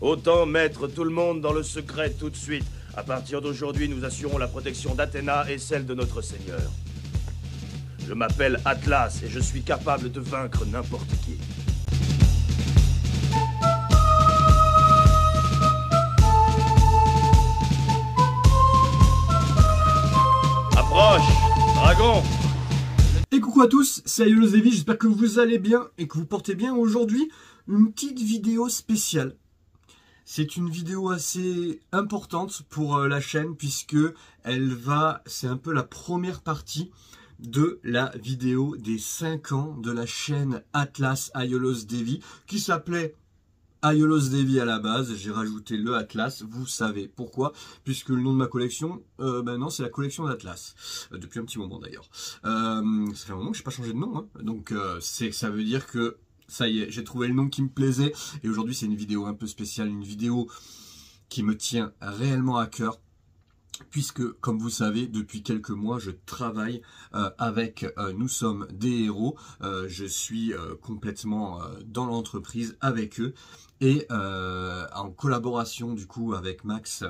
Autant mettre tout le monde dans le secret tout de suite. À partir d'aujourd'hui, nous assurons la protection d'Athéna et celle de notre Seigneur. Je m'appelle Atlas et je suis capable de vaincre n'importe qui. Approche, dragon! Et coucou à tous, c'est Aiolos Devi, j'espère que vous allez bien et que vous portez bien. Aujourd'hui, une petite vidéo spéciale. C'est une vidéo assez importante pour la chaîne puisque c'est un peu la première partie de la vidéo des 5 ans de la chaîne Atlas Aiolos Devi qui s'appelait Aiolos Devi à la base. J'ai rajouté le Atlas, vous savez pourquoi, puisque le nom de ma collection, non, c'est la collection d'Atlas, depuis un petit moment d'ailleurs. Ça fait un moment que je n'ai pas changé de nom, hein. Donc ça veut dire que ça y est, j'ai trouvé le nom qui me plaisait, et aujourd'hui c'est une vidéo un peu spéciale, une vidéo qui me tient réellement à cœur, puisque, comme vous savez, depuis quelques mois, je travaille avec Nous sommes des héros. Je suis complètement dans l'entreprise avec eux. Et en collaboration du coup avec Max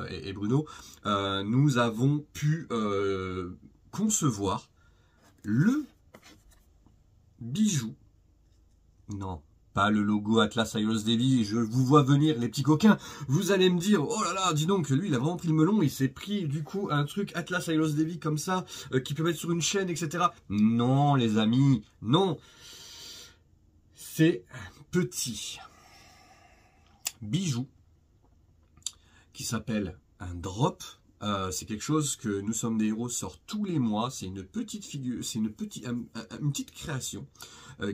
et Bruno, nous avons pu concevoir le bijou. Non, pas le logo Atlas Aiolos Devi, je vous vois venir les petits coquins, vous allez me dire, oh là là, dis donc, lui il a vraiment pris le melon, il s'est pris du coup un truc Atlas Aiolos Devi comme ça, qui peut mettre sur une chaîne, etc. Non les amis, non, c'est un petit bijou qui s'appelle un drop. C'est quelque chose que Nous sommes des héros sort tous les mois. C'est une petite figure, c'est une petite création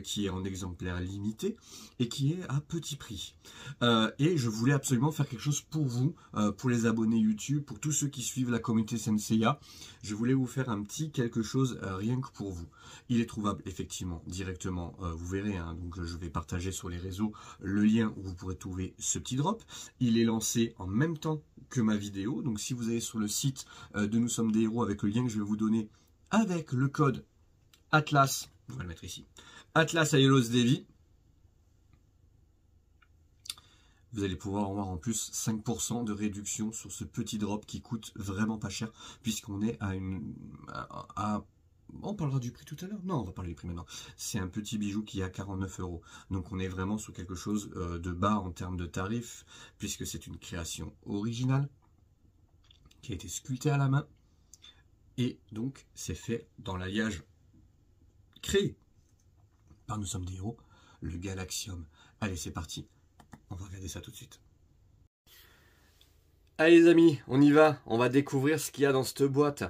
qui est en exemplaire limité et qui est à petit prix. Et je voulais absolument faire quelque chose pour vous, pour les abonnés YouTube, pour tous ceux qui suivent la communauté Senseiya. Je voulais vous faire un petit quelque chose rien que pour vous. Il est trouvable effectivement directement, vous verrez, hein, donc je vais partager sur les réseaux le lien où vous pourrez trouver ce petit drop. Il est lancé en même temps que ma vidéo, donc si vous allez sur le site de Nous sommes des héros avec le lien que je vais vous donner avec le code Atlas, on va le mettre ici, Atlas Aiolos Devi, vous allez pouvoir avoir en plus 5% de réduction sur ce petit drop qui coûte vraiment pas cher, puisqu'on est on parlera du prix tout à l'heure. Non, on va parler du prix maintenant. C'est un petit bijou qui est à 49 €. Donc on est vraiment sur quelque chose de bas en termes de tarifs, puisque c'est une création originale qui a été sculptée à la main. Et donc c'est fait dans l'alliage créé par Nous sommes des héros, le Galaxium. Allez, c'est parti. On va regarder ça tout de suite. Allez les amis, on y va. On va découvrir ce qu'il y a dans cette boîte.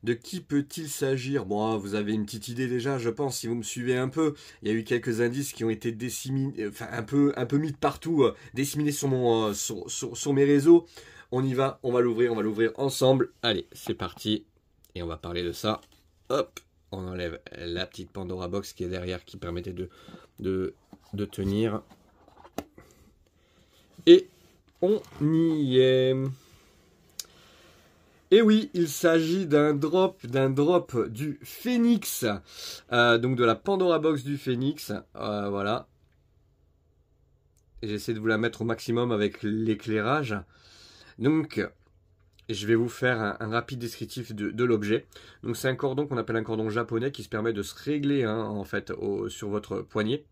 De qui peut-il s'agir? Bon, vous avez une petite idée déjà, je pense, si vous me suivez un peu. Il y a eu quelques indices qui ont été disséminés, enfin un peu mis de partout, disséminés sur mes réseaux. On y va, on va l'ouvrir ensemble. Allez, c'est parti. Et on va parler de ça. Hop, on enlève la petite Pandora Box qui est derrière, qui permettait de tenir. Et on y est. Et oui, il s'agit d'un drop du Phénix, donc de la Pandora Box du Phénix, voilà. J'essaie de vous la mettre au maximum avec l'éclairage. Donc, je vais vous faire un rapide descriptif de l'objet. Donc c'est un cordon qu'on appelle un cordon japonais qui se permet de se régler, hein, en fait sur votre poignet.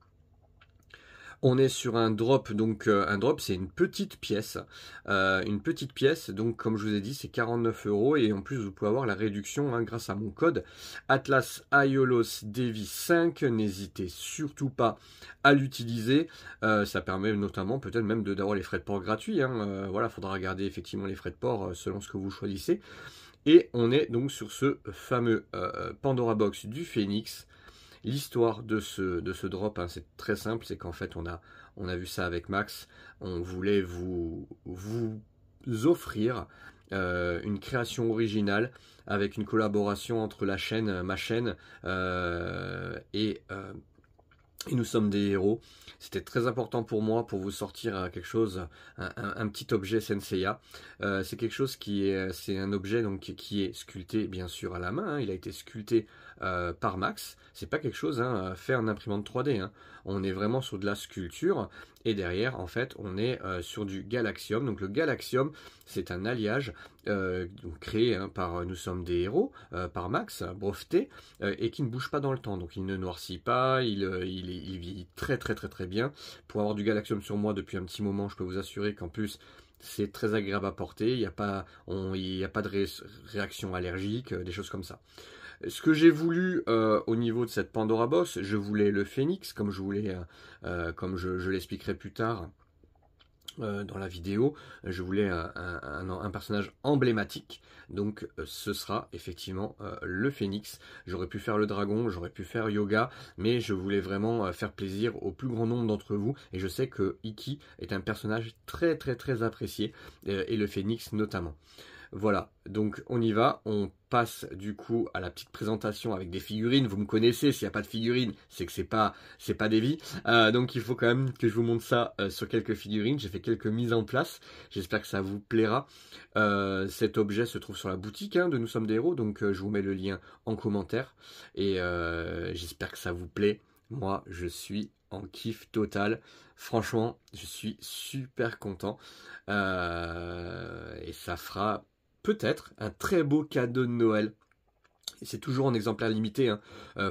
On est sur un drop, donc un drop c'est une petite pièce, donc comme je vous ai dit c'est 49 € et en plus vous pouvez avoir la réduction, hein, grâce à mon code Atlas Aiolos Devi 5, n'hésitez surtout pas à l'utiliser, ça permet notamment peut-être même d'avoir les frais de port gratuits, hein, voilà, faudra regarder effectivement les frais de port selon ce que vous choisissez. Et on est donc sur ce fameux Pandora Box du Phénix. L'histoire de ce drop, hein, c'est très simple, c'est qu'en fait on a vu ça avec Max, on voulait vous offrir une création originale avec une collaboration entre ma chaîne et Nous sommes des héros. C'était très important pour moi pour vous sortir quelque chose, un petit objet Senseiya. C'est quelque chose c'est un objet donc qui est sculpté bien sûr à la main, hein. Il a été sculpté par Max. C'est pas quelque chose, hein, fait en imprimante 3D, hein. on est vraiment sur de la sculpture. Et derrière, en fait, on est sur du galaxium. Donc le galaxium, c'est un alliage créé par Nous sommes des héros, par Max, breveté, et qui ne bouge pas dans le temps. Donc il ne noircit pas, il vit très très très très bien. Pour avoir du galaxium sur moi depuis un petit moment, je peux vous assurer qu'en plus, c'est très agréable à porter, il n'y a pas de réaction allergique, des choses comme ça. Ce que j'ai voulu au niveau de cette Pandora Box, je voulais le phénix, comme je l'expliquerai plus tard dans la vidéo. Je voulais un personnage emblématique, donc ce sera effectivement le phénix. J'aurais pu faire le dragon, j'aurais pu faire Yoga, mais je voulais vraiment faire plaisir au plus grand nombre d'entre vous, et je sais que Iki est un personnage très très très apprécié, et le phénix notamment. Voilà, donc on y va, on passe du coup à la petite présentation avec des figurines. Vous me connaissez, s'il n'y a pas de figurines, c'est que c'est pas des vies. Donc il faut quand même que je vous montre ça sur quelques figurines. J'ai fait quelques mises en place, j'espère que ça vous plaira. Cet objet se trouve sur la boutique de Nous sommes des héros, donc je vous mets le lien en commentaire. Et j'espère que ça vous plaît. Moi, je suis en kiff total. Franchement, je suis super content. Et ça fera peut-être un très beau cadeau de Noël. C'est toujours en exemplaire limité.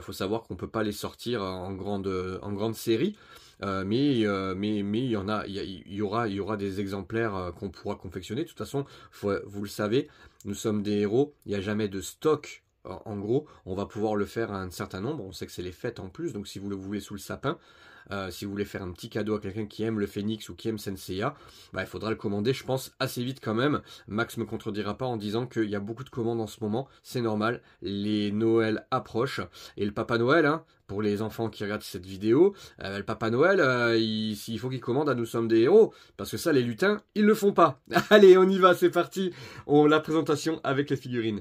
Faut savoir qu'on peut pas les sortir en grande série. Mais il y aura des exemplaires qu'on pourra confectionner. De toute façon, vous le savez, Nous sommes des héros. Il n'y a jamais de stock. En gros, on va pouvoir le faire à un certain nombre. On sait que c'est les fêtes en plus, donc si vous le voulez sous le sapin, si vous voulez faire un petit cadeau à quelqu'un qui aime le Phénix ou qui aime Senseiya, il faudra le commander, je pense, assez vite quand même. Max me contredira pas en disant qu'il y a beaucoup de commandes en ce moment, c'est normal, les Noëls approchent, et le Papa Noël, pour les enfants qui regardent cette vidéo, le Papa Noël, il faut qu'il commande à Nous sommes des héros, parce que ça, les lutins, ils le font pas. Allez, on y va, c'est parti, la présentation avec les figurines.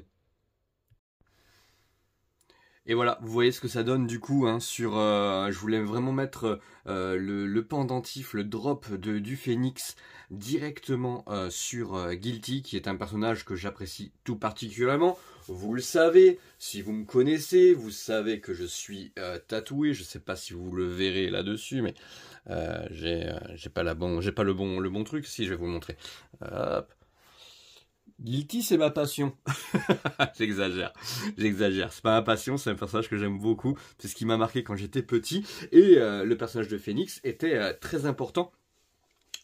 Et voilà, vous voyez ce que ça donne du coup je voulais vraiment mettre le pendentif, le drop du Phénix directement sur Guilty, qui est un personnage que j'apprécie tout particulièrement. Vous le savez, si vous me connaissez, vous savez que je suis tatoué. Je sais pas si vous le verrez là-dessus, mais j'ai pas le bon truc. Si, je vais vous le montrer. Hop. Guilty, c'est ma passion. J'exagère. C'est pas ma passion, c'est un personnage que j'aime beaucoup. C'est ce qui m'a marqué quand j'étais petit. Et le personnage de Phénix était très important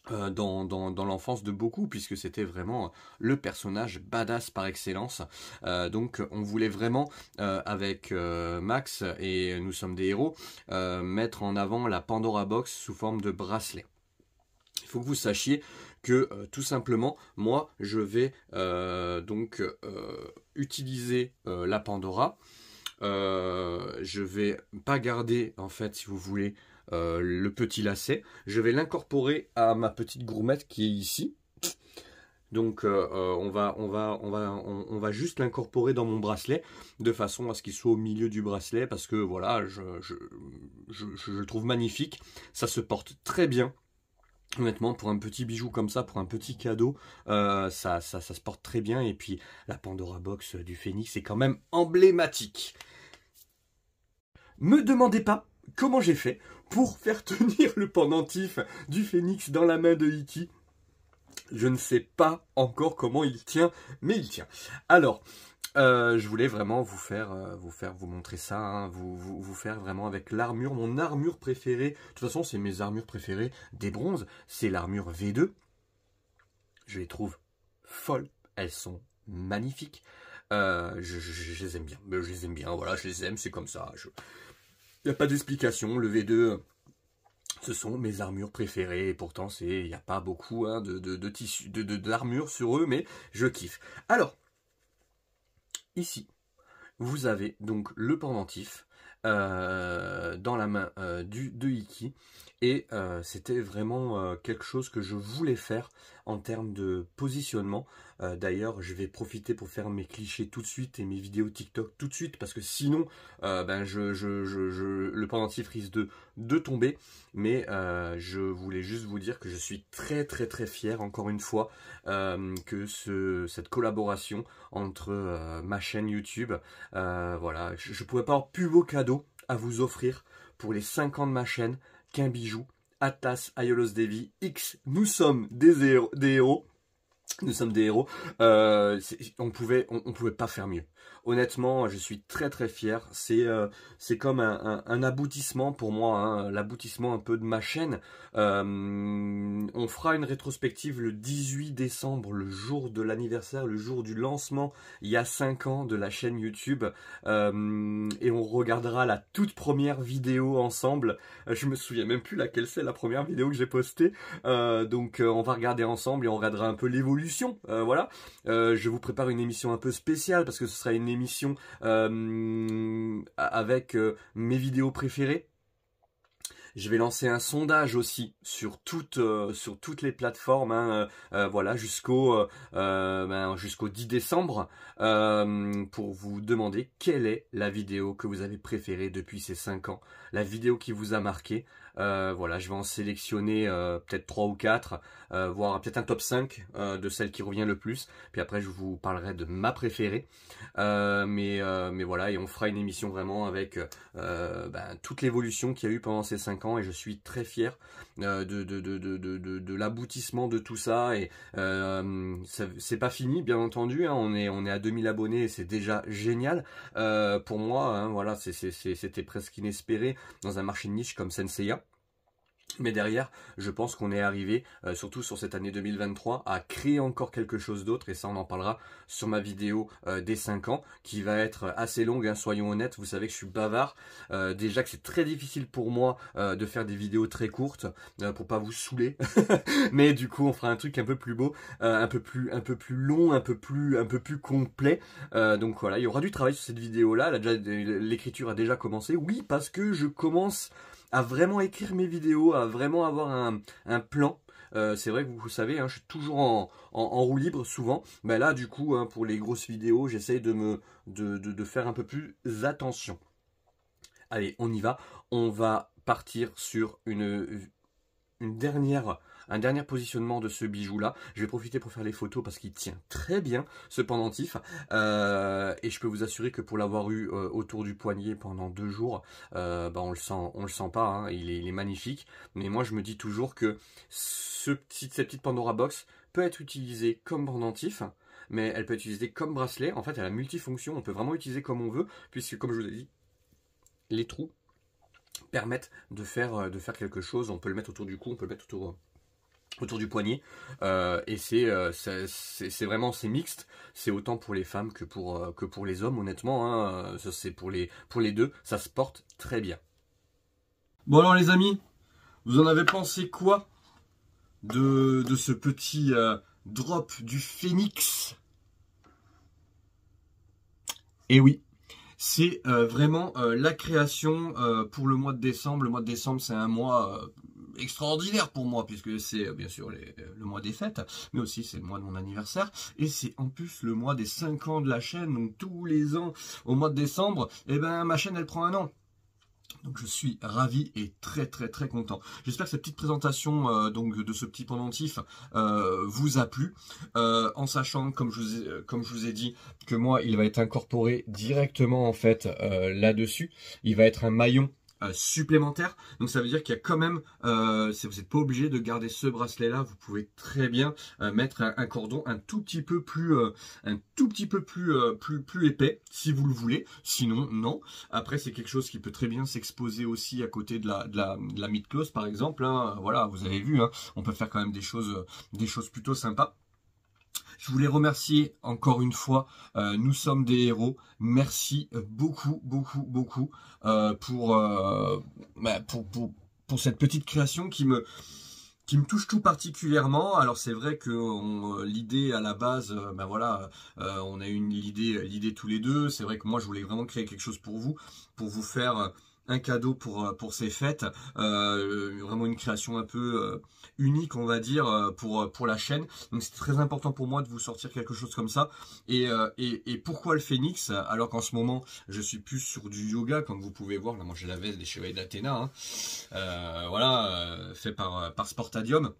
dans l'enfance de beaucoup, puisque c'était vraiment le personnage badass par excellence. Donc on voulait vraiment, avec Max et Nous sommes des héros, mettre en avant la Pandora Box sous forme de bracelet. Il faut que vous sachiez que tout simplement, moi, je vais utiliser la Pandora. Je vais pas garder, en fait, si vous voulez, le petit lacet. Je vais l'incorporer à ma petite gourmette qui est ici. Donc on va juste l'incorporer dans mon bracelet de façon à ce qu'il soit au milieu du bracelet, parce que voilà, je le trouve magnifique. Ça se porte très bien. Honnêtement, pour un petit bijou comme ça, pour un petit cadeau, ça se porte très bien. Et puis, la Pandora Box du Phénix est quand même emblématique. Me demandez pas comment j'ai fait pour faire tenir le pendentif du Phénix dans la main de Iki. Je ne sais pas encore comment il tient, mais il tient. Alors, je voulais vraiment vous montrer ça, vous faire vraiment avec l'armure, mon armure préférée. De toute façon, c'est mes armures préférées des bronzes. C'est l'armure V2. Je les trouve folles. Elles sont magnifiques. Je les aime bien. Je les aime bien. Voilà, je les aime. C'est comme ça. Il n'y a pas d'explication. Le V2. Ce sont mes armures préférées, et pourtant il n'y a pas beaucoup de tissu, d'armure sur eux, mais je kiffe. Alors, ici, vous avez donc le pendentif dans la main de Iki, et c'était vraiment quelque chose que je voulais faire en termes de positionnement. D'ailleurs, je vais profiter pour faire mes clichés tout de suite et mes vidéos TikTok tout de suite, parce que sinon, le pendentif risque de tomber. Mais je voulais juste vous dire que je suis très très très fier, encore une fois, que cette collaboration entre ma chaîne YouTube, voilà, je ne pourrais pas avoir plus beau cadeau à vous offrir pour les 5 ans de ma chaîne qu'un bijou. Atlas Aiolos Devi X, nous sommes des héros. Nous sommes des héros. On pouvait pas faire mieux. Honnêtement, je suis très très fier. C'est comme un aboutissement pour moi, hein, l'aboutissement un peu de ma chaîne. On fera une rétrospective le 18 décembre, le jour de l'anniversaire, le jour du lancement, il y a 5 ans de la chaîne YouTube. Et on regardera la toute première vidéo ensemble. Je me souviens même plus laquelle c'est la première vidéo que j'ai postée. Donc on va regarder ensemble et on regardera un peu l'évolution. Voilà. Je vous prépare une émission un peu spéciale parce que ce sera une émission avec mes vidéos préférées. Je vais lancer un sondage aussi sur toutes les plateformes, hein, voilà, jusqu'au 10 décembre, pour vous demander quelle est la vidéo que vous avez préférée depuis ces 5 ans, la vidéo qui vous a marqué. Voilà, je vais en sélectionner peut-être 3 ou 4, voire peut-être un top 5 de celle qui revient le plus. Puis après, je vous parlerai de ma préférée. Mais voilà, et on fera une émission vraiment avec toute l'évolution qu'il y a eu pendant ces 5 ans. Et je suis très fier de l'aboutissement de tout ça. Et c'est pas fini, bien entendu. Hein, on est à 2000 abonnés et c'est déjà génial. Pour moi, hein, voilà, c'était presque inespéré dans un marché de niche comme Senseiya. Mais derrière, je pense qu'on est arrivé, surtout sur cette année 2023, à créer encore quelque chose d'autre. Et ça, on en parlera sur ma vidéo des 5 ans, qui va être assez longue, hein, soyons honnêtes. Vous savez que je suis bavard. Déjà que c'est très difficile pour moi de faire des vidéos très courtes, pour pas vous saouler. Mais du coup, on fera un truc un peu plus beau, un peu plus long, un peu plus complet. Donc voilà, il y aura du travail sur cette vidéo-là. L'écriture a déjà commencé. Oui, parce que je commence à vraiment écrire mes vidéos, à vraiment avoir un plan. C'est vrai que vous savez, hein, je suis toujours en roue libre souvent. Mais là, du coup, hein, pour les grosses vidéos, j'essaye de faire un peu plus attention. Allez, on y va. On va partir sur un dernier positionnement de ce bijou-là. Je vais profiter pour faire les photos parce qu'il tient très bien, ce pendentif. Et je peux vous assurer que pour l'avoir eu autour du poignet pendant 2 jours, on le sent pas, hein, il est magnifique. Mais moi, je me dis toujours que cette petite Pandora Box peut être utilisée comme pendentif, mais elle peut être utilisée comme bracelet. En fait, elle a multifonction. On peut vraiment l'utiliser comme on veut, puisque, comme je vous ai dit, les trous permettent de faire quelque chose. On peut le mettre autour du cou, on peut le mettre autour du poignet, et c'est vraiment, c'est mixte. C'est autant pour les femmes que pour les hommes, honnêtement, hein. C'est pour les deux, ça se porte très bien. Bon alors les amis, vous en avez pensé quoi de ce petit drop du Phénix? Et oui, c'est vraiment la création pour le mois de décembre. Le mois de décembre, c'est un mois extraordinaire pour moi, puisque c'est bien sûr le mois des fêtes, mais aussi c'est le mois de mon anniversaire, et c'est en plus le mois des 5 ans de la chaîne. Donc tous les ans, au mois de décembre, eh ben, ma chaîne, elle prend un an. Donc je suis ravi et très très content. J'espère que cette petite présentation donc de ce petit pendentif vous a plu, en sachant, comme je vous ai dit, que moi il va être incorporé directement en fait là-dessus. Il va être un maillon supplémentaire, donc ça veut dire qu'il y a quand même, vous n'êtes pas obligé de garder ce bracelet là, vous pouvez très bien mettre un cordon un tout petit peu plus épais si vous le voulez, sinon non. Après c'est quelque chose qui peut très bien s'exposer aussi à côté de la mid-close par exemple, hein. Voilà, vous avez vu, hein, on peut faire quand même des choses plutôt sympas. Je voulais remercier encore une fois, nous sommes des héros. Merci beaucoup pour cette petite création qui me touche tout particulièrement. Alors c'est vrai que l'idée à la base, on a eu l'idée tous les deux. C'est vrai que moi je voulais vraiment créer quelque chose pour vous faire un cadeau pour ces fêtes, vraiment une création un peu unique, on va dire, pour la chaîne. Donc c'est très important pour moi de vous sortir quelque chose comme ça. Et pourquoi le Phénix, alors qu'en ce moment je suis plus sur du yoga, comme vous pouvez voir. Là, moi j'ai la veste des Chevaliers d'Athéna, hein. Voilà, fait par Sportadium.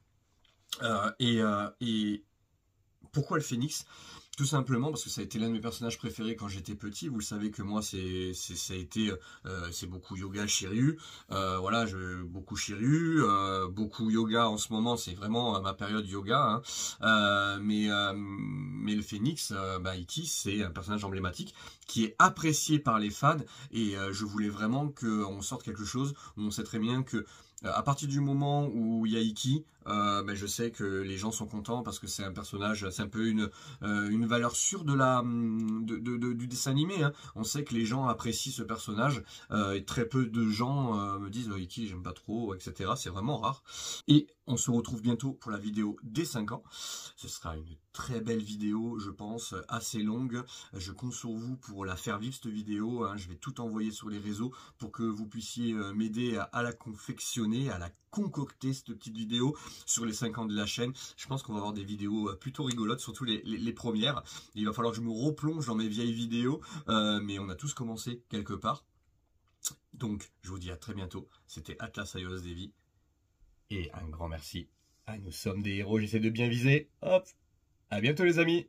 Et pourquoi le Phénix? Tout simplement parce que ça a été l'un de mes personnages préférés quand j'étais petit. Vous le savez que moi, c'est beaucoup yoga Shiryu. Voilà, beaucoup Shiryu, beaucoup yoga en ce moment. C'est vraiment ma période yoga. Hein. Mais le Phénix, Icky, c'est un personnage emblématique qui est apprécié par les fans. Et je voulais vraiment qu'on sorte quelque chose où on sait très bien que à partir du moment où il y a Icky, je sais que les gens sont contents parce que c'est un personnage, c'est un peu une valeur sûre du dessin animé. Hein. On sait que les gens apprécient ce personnage et très peu de gens me disent Icky j'aime pas trop, etc. C'est vraiment rare. Et on se retrouve bientôt pour la vidéo des 5 ans. Ce sera une très belle vidéo, je pense, assez longue. Je compte sur vous pour la faire vivre cette vidéo. Hein. Je vais tout envoyer sur les réseaux pour que vous puissiez m'aider à la confectionner, à la concocter cette petite vidéo sur les 5 ans de la chaîne. Je pense qu'on va avoir des vidéos plutôt rigolotes, surtout les premières. Il va falloir que je me replonge dans mes vieilles vidéos, mais on a tous commencé quelque part. Donc, je vous dis à très bientôt. C'était Atlas Heroes Devi. Et un grand merci à Nous sommes des héros. J'essaie de bien viser. Hop, à bientôt les amis.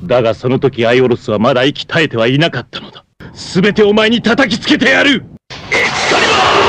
だがその時アイオロスはまだ息絶えてはいなかったのだ。全てお前に叩きつけてやる。エクスカリバー！